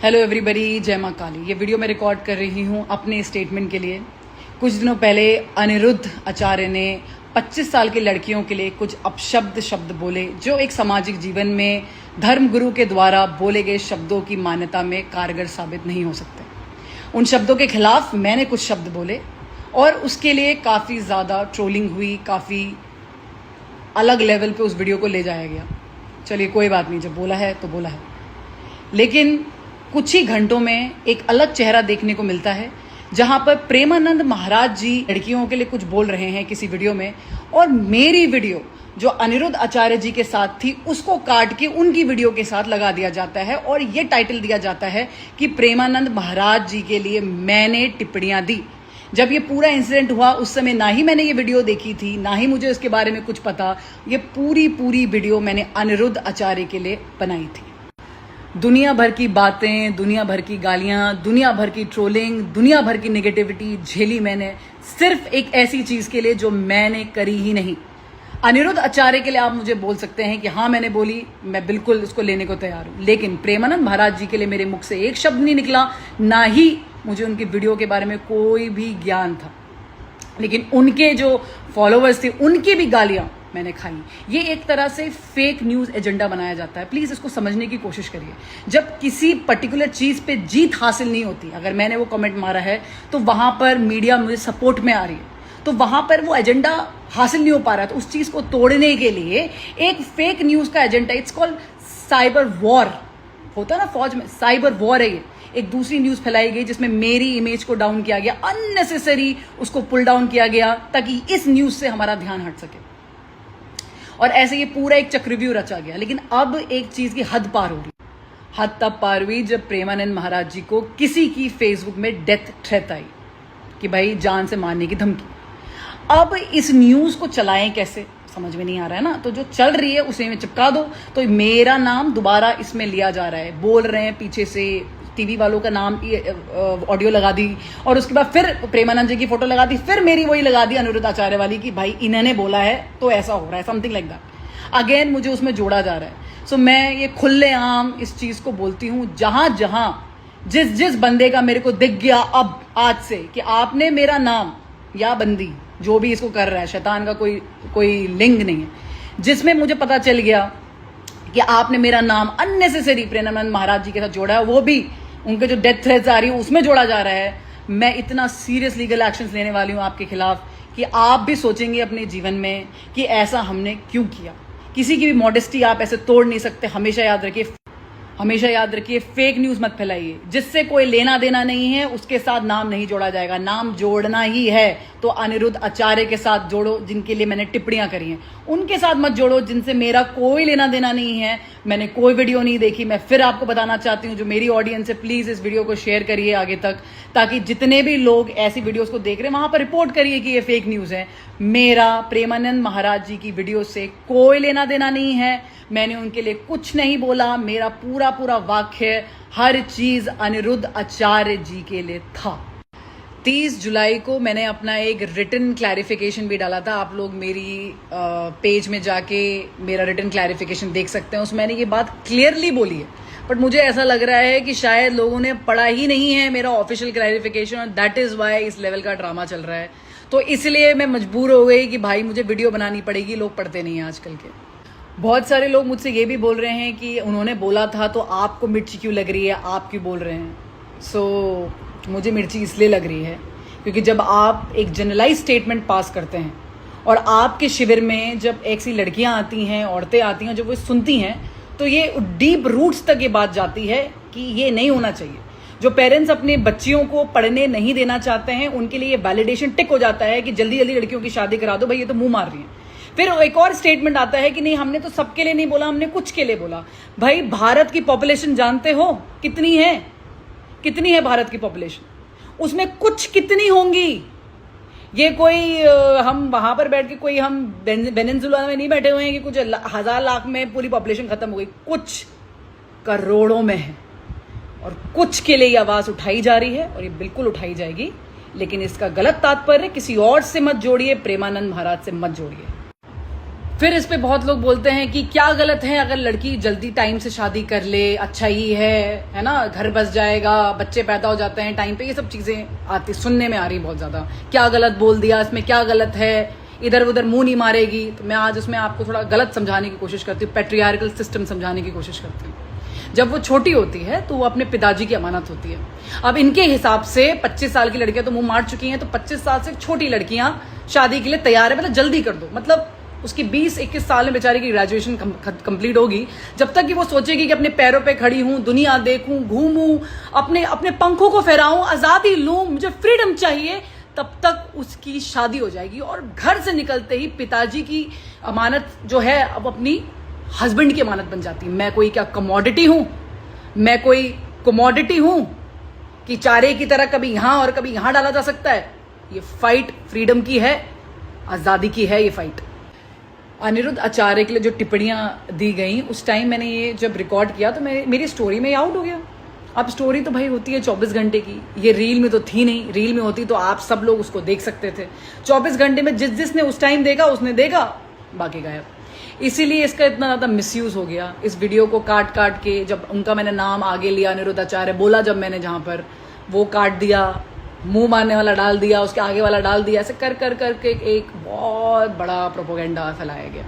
Hello everybody, जय माँ काली। ये वीडियो मैं रिकॉर्ड कर रही हूँ अपने स्टेटमेंट के लिए। कुछ दिनों पहले अनिरुद्ध आचार्य ने 25 साल की लड़कियों के लिए कुछ अपशब्द शब्द बोले, जो एक सामाजिक जीवन में धर्मगुरु के द्वारा बोले गए शब्दों की मान्यता में कारगर साबित नहीं हो सकते। उन शब्दों के खिलाफ मैंने कुछ शब्द बोले और उसके लिए काफ़ी ज़्यादा ट्रोलिंग हुई, काफ़ी अलग लेवल पे उस वीडियो को ले जाया गया। चलिए कोई बात नहीं, जब बोला है तो बोला है। लेकिन कुछ ही घंटों में एक अलग चेहरा देखने को मिलता है, जहां पर प्रेमानंद महाराज जी लड़कियों के लिए कुछ बोल रहे हैं किसी वीडियो में, और मेरी वीडियो जो अनिरुद्ध आचार्य जी के साथ थी उसको काट के उनकी वीडियो के साथ लगा दिया जाता है और ये टाइटल दिया जाता है कि प्रेमानंद महाराज जी के लिए मैंने टिप्पणियां दी। जब ये पूरा इंसिडेंट हुआ उस समय ना ही मैंने ये वीडियो देखी थी, ना ही मुझे इसके बारे में कुछ पता। ये पूरी वीडियो मैंने अनिरुद्ध आचार्य के लिए बनाई थी। दुनिया भर की बातें, दुनिया भर की गालियां, दुनिया भर की ट्रोलिंग, दुनिया भर की नेगेटिविटी झेली मैंने, सिर्फ एक ऐसी चीज के लिए जो मैंने करी ही नहीं। अनिरुद्ध आचार्य के लिए आप मुझे बोल सकते हैं कि हाँ मैंने बोली, मैं बिल्कुल उसको लेने को तैयार हूं। लेकिन प्रेमानंद महाराज जी के लिए मेरे मुख से एक शब्द नहीं निकला, ना ही मुझे उनकी वीडियो के बारे में कोई भी ज्ञान था। लेकिन उनके जो फॉलोअर्स थे उनकी भी गालियां मैंने खाई। ये एक तरह से फेक न्यूज एजेंडा बनाया जाता है। प्लीज इसको समझने की कोशिश करिए। जब किसी पर्टिकुलर चीज पे जीत हासिल नहीं होती, अगर मैंने वो कमेंट मारा है तो वहां पर मीडिया मुझे सपोर्ट में आ रही है, तो वहां पर वो एजेंडा हासिल नहीं हो पा रहा, तो उस चीज को तोड़ने के लिए एक फेक न्यूज का agenda, it's called cyber war होता है ना फौज में, साइबर वॉर है ये। एक दूसरी न्यूज फैलाई गई जिसमें मेरी इमेज को डाउन किया गया, अननेसेसरी उसको पुल डाउन किया गया ताकि इस न्यूज से हमारा ध्यान हट सके, और ऐसे ये पूरा एक चक्रव्यूह रचा गया। लेकिन अब एक चीज की हद पार हो रही। हद तब पार हुई जब प्रेमानंद महाराज जी को किसी की फेसबुक में डेथ थ्रेट आई कि भाई जान से मारने की धमकी। अब इस न्यूज को चलाएं कैसे, समझ में नहीं आ रहा है ना। तो जो चल रही है उसे में चिपका दो, तो मेरा नाम दोबारा इसमें लिया जा रहा है। बोल रहे हैं पीछे से टीवी वालों का नाम, ऑडियो लगा दी, और उसके बाद फिर प्रेमानंद जी की फोटो लगा दी, फिर मेरी वही लगा दी अनिरुद्ध आचार्य वाली कि भाई इन्होंने बोला है तो ऐसा हो रहा है, समथिंग लाइक दैट। अगेन मुझे उसमें जोड़ा जा रहा है। सो मैं ये खुलेआम इस चीज को बोलती हूँ, जहां जहां जिस बंदे का मेरे को दिख गया अब आज से कि आपने मेरा नाम, या बंदी जो भी इसको कर रहा है, शैतान का कोई लिंग नहीं है, जिसमें मुझे पता चल गया कि आपने मेरा नाम अननेसेसरी प्रेमानंद महाराज जी के साथ जोड़ा है, वो भी उनके जो डेथ थ्रेट्स आ रही है उसमें जोड़ा जा रहा है, मैं इतना सीरियस लीगल एक्शंस लेने वाली हूं आपके खिलाफ कि आप भी सोचेंगे अपने जीवन में कि ऐसा हमने क्यों किया। किसी की भी मॉडेस्टी आप ऐसे तोड़ नहीं सकते। हमेशा याद रखिए, फेक न्यूज मत फैलाइए। जिससे कोई लेना देना नहीं है उसके साथ नाम नहीं जोड़ा जाएगा। नाम जोड़ना ही है तो अनिरुद्ध आचार्य के साथ जोड़ो, जिनके लिए मैंने टिप्पणियां करी हैं। उनके साथ मत जोड़ो जिनसे मेरा कोई लेना देना नहीं है, मैंने कोई वीडियो नहीं देखी। मैं फिर आपको बताना चाहती हूँ, जो मेरी ऑडियंस है, प्लीज इस वीडियो को शेयर करिए आगे तक, ताकि जितने भी लोग ऐसी वीडियोस को देख रहे हैं वहां पर रिपोर्ट करिए कि ये फेक न्यूज है। मेरा प्रेमानंद महाराज जी की वीडियो से कोई लेना देना नहीं है, मैंने उनके लिए कुछ नहीं बोला। मेरा पूरा वाक्य, हर चीज अनिरुद्ध आचार्य जी के लिए था। 30 जुलाई को मैंने अपना एक रिटन क्लैरिफिकेशन भी डाला था। आप लोग मेरी पेज में जाके मेरा रिटन क्लैरिफिकेशन देख सकते हैं। उसमें मैंने ये बात क्लियरली बोली है, बट मुझे ऐसा लग रहा है कि शायद लोगों ने पढ़ा ही नहीं है मेरा ऑफिशियल क्लैरिफिकेशन, और दैट इज वाई इस लेवल का ड्रामा चल रहा है। तो इसलिए मैं मजबूर हो गई कि भाई मुझे वीडियो बनानी पड़ेगी। लोग पढ़ते नहीं हैं आजकल के। बहुत सारे लोग मुझसे ये भी बोल रहे हैं कि उन्होंने बोला था तो आपको मिर्ची क्यों लग रही है, आप क्यों बोल रहे हैं। सो मुझे मिर्ची इसलिए लग रही है क्योंकि जब आप एक जनरलाइज स्टेटमेंट पास करते हैं और आपके शिविर में जब ऐसी लड़कियां आती हैं, औरतें आती हैं, जब वो सुनती हैं तो ये डीप रूट्स तक ये बात जाती है कि ये नहीं होना चाहिए। जो पेरेंट्स अपने बच्चियों को पढ़ने नहीं देना चाहते हैं उनके लिए वैलिडेशन टिक हो जाता है कि जल्दी जल्दी लड़कियों की शादी करा दो, भाई ये तो मुंह मार रही है। फिर एक और स्टेटमेंट आता है कि नहीं, हमने तो सबके लिए नहीं बोला, हमने कुछ के लिए बोला। भाई भारत की पॉपुलेशन जानते हो कितनी है? कितनी है भारत की पॉपुलेशन? उसमें कुछ कितनी होंगी? ये कोई हम वहां पर बैठ के कोई हम वेनेजुएला में नहीं बैठे हुए हैं कि कुछ हजार लाख में पूरी पॉपुलेशन खत्म हो गई। कुछ करोड़ों में है, और कुछ के लिए ये आवाज उठाई जा रही है और ये बिल्कुल उठाई जाएगी। लेकिन इसका गलत तात्पर्य किसी और से मत जोड़िए, प्रेमानंद महाराज से मत जोड़िए। फिर इस पे बहुत लोग बोलते हैं कि क्या गलत है अगर लड़की जल्दी टाइम से शादी कर ले, अच्छा ही है ना, घर बस जाएगा, बच्चे पैदा हो जाते हैं टाइम पे, ये सब चीजें आती सुनने में आ रही बहुत ज्यादा। क्या गलत बोल दिया, इसमें क्या गलत है, इधर उधर मुंह नहीं मारेगी। तो मैं आज उसमें आपको थोड़ा गलत समझाने की कोशिश करती हूँ, पैट्रियार्कल सिस्टम समझाने की कोशिश करती हूँ। जब वो छोटी होती है तो वो अपने पिताजी की अमानत होती है। अब इनके हिसाब से 25 साल की लड़कियां तो मुंह मार चुकी हैं, तो 25 साल से छोटी लड़कियां शादी के लिए तैयार है, मतलब जल्दी कर दो। मतलब उसकी 20-21 साल में बेचारी की ग्रेजुएशन कंप्लीट होगी, जब तक कि वो सोचेगी कि अपने पैरों पे खड़ी हूं, दुनिया देखूं, घूमूं, अपने अपने पंखों को फहराऊं, आजादी लूं, मुझे फ्रीडम चाहिए, तब तक उसकी शादी हो जाएगी। और घर से निकलते ही पिताजी की अमानत जो है अब अपनी हस्बैंड की अमानत बन जाती है। मैं कोई क्या कमोडिटी हूं, मैं कोई कमोडिटी हूं कि चारे की तरह कभी यहां और कभी यहां डाला जा सकता है। ये फाइट फ्रीडम की है, आजादी की है ये फाइट। अनिरुद्ध आचार्य के लिए जो टिप्पणियां दी गई उस टाइम मैंने ये जब रिकॉर्ड किया तो मेरी स्टोरी में आउट हो गया। अब स्टोरी तो भाई होती है 24 घंटे की, ये रील में तो थी नहीं, रील में होती तो आप सब लोग उसको देख सकते थे। 24 घंटे में जिसने उस टाइम देखा उसने देखा, बाकी गायब। इसीलिए इसका इतना ज्यादा मिसयूज हो गया। इस वीडियो को काट काट के, जब उनका मैंने नाम आगे लिया, अनिरुद्ध आचार्य बोला जब मैंने, जहां पर वो काट दिया, मुंह मारने वाला डाल दिया, उसके आगे वाला डाल दिया, ऐसे कर कर करके एक बहुत बड़ा प्रोपोगेंडा फैलाया गया।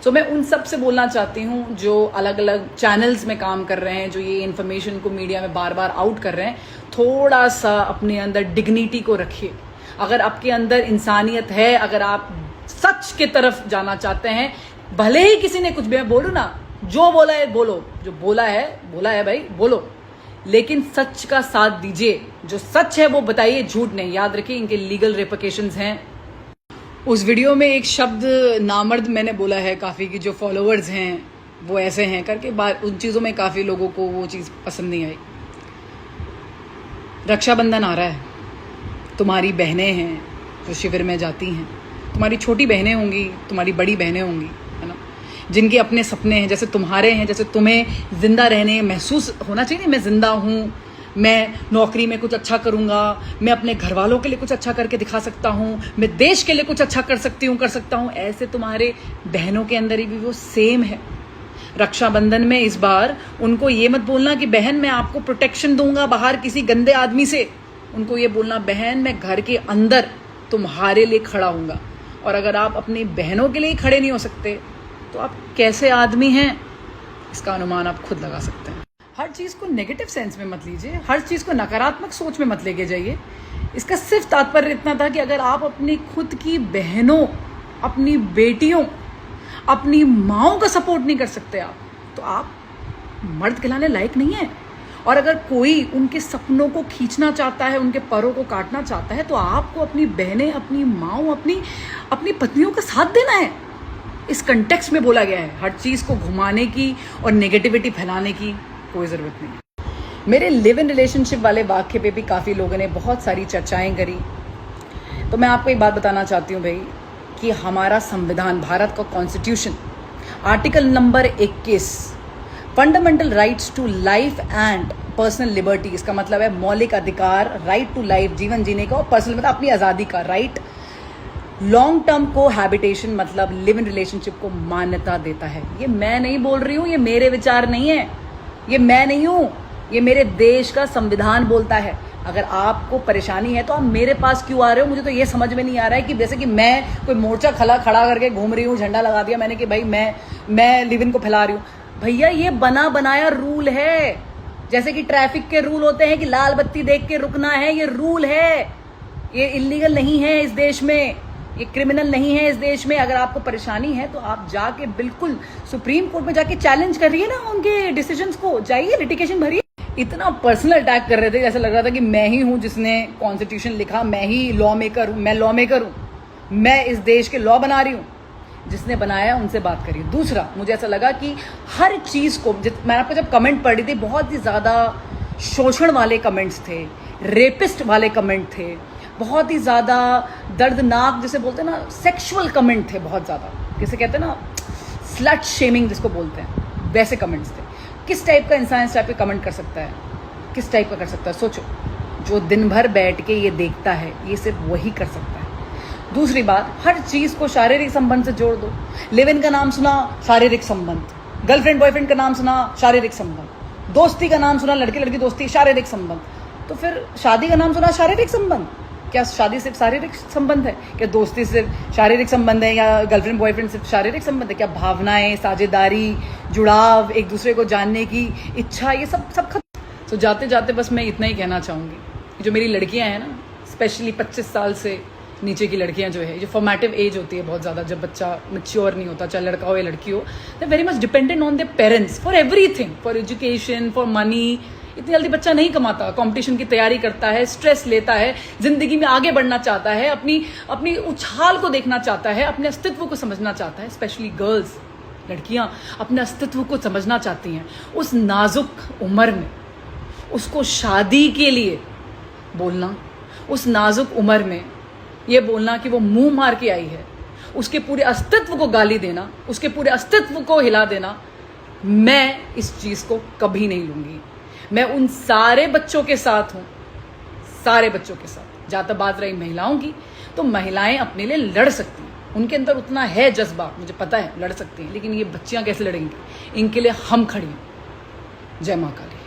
सो मैं उन सब से बोलना चाहती हूँ जो अलग अलग चैनल्स में काम कर रहे हैं, जो ये इन्फॉर्मेशन को मीडिया में बार बार आउट कर रहे हैं, थोड़ा सा अपने अंदर डिग्निटी को रखिए। अगर आपके अंदर इंसानियत है, अगर आप सच के तरफ जाना चाहते हैं, भले ही किसी ने कुछ भी, मैं बोलूँ ना, जो बोला है बोलो, जो बोला है भाई बोलो, लेकिन सच का साथ दीजिए। जो सच है वो बताइए, झूठ नहीं। याद रखिए इनके लीगल रेपरकेशंस हैं। उस वीडियो में एक शब्द नामर्द मैंने बोला है काफ़ी, कि जो फॉलोअर्स हैं वो ऐसे हैं करके, उन चीज़ों में काफ़ी लोगों को वो चीज़ पसंद नहीं आई। रक्षाबंधन आ रहा है, तुम्हारी बहनें हैं जो शिविर में जाती हैं, तुम्हारी छोटी बहनें होंगी, तुम्हारी बड़ी बहनें होंगी, है ना, जिनके अपने सपने हैं, जैसे तुम्हारे हैं, जैसे तुम्हें जिंदा रहने महसूस होना चाहिए, मैं जिंदा हूँ, मैं नौकरी में कुछ अच्छा करूँगा, मैं अपने घर वालों के लिए कुछ अच्छा करके दिखा सकता हूँ, मैं देश के लिए कुछ अच्छा कर सकता हूँ। ऐसे तुम्हारे बहनों के अंदर भी वो सेम है। रक्षाबंधन में इस बार उनको ये मत बोलना कि बहन मैं आपको प्रोटेक्शन दूंगा बाहर किसी गंदे आदमी से। उनको ये बोलना, बहन मैं घर के अंदर तुम्हारे लिए खड़ा हूँगा। और अगर आप अपनी बहनों के लिए खड़े नहीं हो सकते तो आप कैसे आदमी हैं, इसका अनुमान आप खुद लगा सकते हैं। हर चीज़ को नेगेटिव सेंस में मत लीजिए, हर चीज़ को नकारात्मक सोच में मत लेके जाइए। इसका सिर्फ तात्पर्य इतना था कि अगर आप अपनी खुद की बहनों, अपनी बेटियों, अपनी माँओं का सपोर्ट नहीं कर सकते तो आप मर्द कहलाने लायक नहीं है। और अगर कोई उनके सपनों को खींचना चाहता है, उनके परों को काटना चाहता है, तो आपको अपनी बहनें, अपनी माँओं, अपनी पत्नियों का साथ देना है। इस कंटेक्स्ट में बोला गया है। हर चीज़ को घुमाने की और नेगेटिविटी फैलाने की कोई ज़रूरत नहीं। मेरे लिव इन रिलेशनशिप वाले वाक्य पे भी काफ़ी लोगों ने बहुत सारी चर्चाएं करी। तो मैं आपको एक बात बताना चाहती हूँ भाई, कि हमारा संविधान, भारत का constitution, article number 21, fundamental rights to life and personal liberty, इसका मतलब है मौलिक अधिकार, राइट टू लाइफ, जीवन जीने का, और पर्सनल मतलब अपनी आज़ादी का राइट, लॉन्ग टर्म को हैबिटेशन मतलब लिव इन रिलेशनशिप को मान्यता देता है। ये मैं नहीं बोल रही हूँ, ये मेरे विचार नहीं है, ये मैं नहीं हूँ, ये मेरे देश का संविधान बोलता है। अगर आपको परेशानी है तो आप मेरे पास क्यों आ रहे हो? मुझे तो ये समझ में नहीं आ रहा है कि जैसे कि मैं कोई मोर्चा खड़ा करके घूम रही हूँ, झंडा लगा दिया मैंने कि भाई मैं लिव इन को फैला रही हूँ। भैया ये बना बनाया रूल है, जैसे कि ट्रैफिक के रूल होते हैं कि लाल बत्ती देख के रुकना है, ये रूल है। ये इलीगल नहीं है इस देश में, ये क्रिमिनल नहीं है इस देश में। अगर आपको परेशानी है तो आप जाके बिल्कुल सुप्रीम कोर्ट में जाके चैलेंज करिए ना उनके डिसीजंस को, जाइए लिटिगेशन भरिए। इतना पर्सनल अटैक कर रहे थे, जैसे लग रहा था कि मैं ही हूं जिसने कॉन्स्टिट्यूशन लिखा, मैं ही लॉ मेकर हूं, मैं लॉ मेकर हूं, मैं इस देश के लॉ बना रही हूं। जिसने बनाया उनसे बात करिए। दूसरा, मुझे ऐसा लगा कि हर चीज को, मैं आपको जब कमेंट पढ़ी थी, बहुत ही ज्यादा शोषण वाले कमेंट्स थे, रेपिस्ट वाले कमेंट थे, बहुत ही ज़्यादा दर्दनाक, जिसे बोलते हैं ना सेक्सुअल कमेंट थे, बहुत ज़्यादा, जिसे कहते हैं ना स्लट शेमिंग जिसको बोलते हैं, वैसे कमेंट्स थे। किस टाइप का इंसान इस टाइप के कमेंट कर सकता है? किस टाइप का कर सकता है? सोचो, जो दिन भर बैठ के ये देखता है, ये सिर्फ वही कर सकता है। दूसरी बात, हर चीज को शारीरिक संबंध से जोड़ दो। लिव इन का नाम सुना, शारीरिक संबंध। गर्लफ्रेंड बॉयफ्रेंड का नाम सुना, शारीरिक संबंध। दोस्ती का नाम सुना, लड़के लड़की दोस्ती, शारीरिक संबंध। तो फिर शादी का नाम सुना, शारीरिक संबंध। क्या शादी सिर्फ शारीरिक संबंध है? क्या दोस्ती सिर्फ शारीरिक संबंध है? या गर्लफ्रेंड बॉयफ्रेंड सिर्फ शारीरिक संबंध है? क्या भावनाएं, साझेदारी, जुड़ाव, एक दूसरे को जानने की इच्छा, ये सब खत्म। तो जाते जाते बस मैं इतना ही कहना चाहूँगी, जो मेरी लड़कियां हैं ना, स्पेशली 25 साल से नीचे की लड़कियां जो है, जो फॉर्मेटिव एज होती है बहुत ज़्यादा, जब बच्चा मैच्योर नहीं होता, चाहे लड़का हो या लड़की हो, they very much dependent on their parents for everything, for education, for money. इतनी जल्दी बच्चा नहीं कमाता, कंपटीशन की तैयारी करता है, स्ट्रेस लेता है, जिंदगी में आगे बढ़ना चाहता है, अपनी उछाल को देखना चाहता है, अपने अस्तित्व को समझना चाहता है। स्पेशली गर्ल्स, लड़कियां अपने अस्तित्व को समझना चाहती हैं। उस नाजुक उम्र में उसको शादी के लिए बोलना, उस नाजुक उम्र में ये बोलना कि वो मुंह मार के आई है, उसके पूरे अस्तित्व को गाली देना, उसके पूरे अस्तित्व को हिला देना, मैं इस चीज को कभी नहीं लूंगी। मैं उन सारे बच्चों के साथ हूं, सारे बच्चों के साथ। जहां तक बात रही महिलाओं की, तो महिलाएं अपने लिए लड़ सकती हैं, उनके अंदर उतना है जज्बा, मुझे पता है, लड़ सकती हैं। लेकिन ये बच्चियां कैसे लड़ेंगी? इनके लिए हम खड़ी हैं। जय मां काली।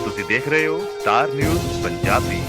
ਤੁਸੀਂ ਦੇਖ ਰਹੇ ਹੋ ਸਟਾਰ ਨਿਊਜ਼ ਪੰਜਾਬੀ।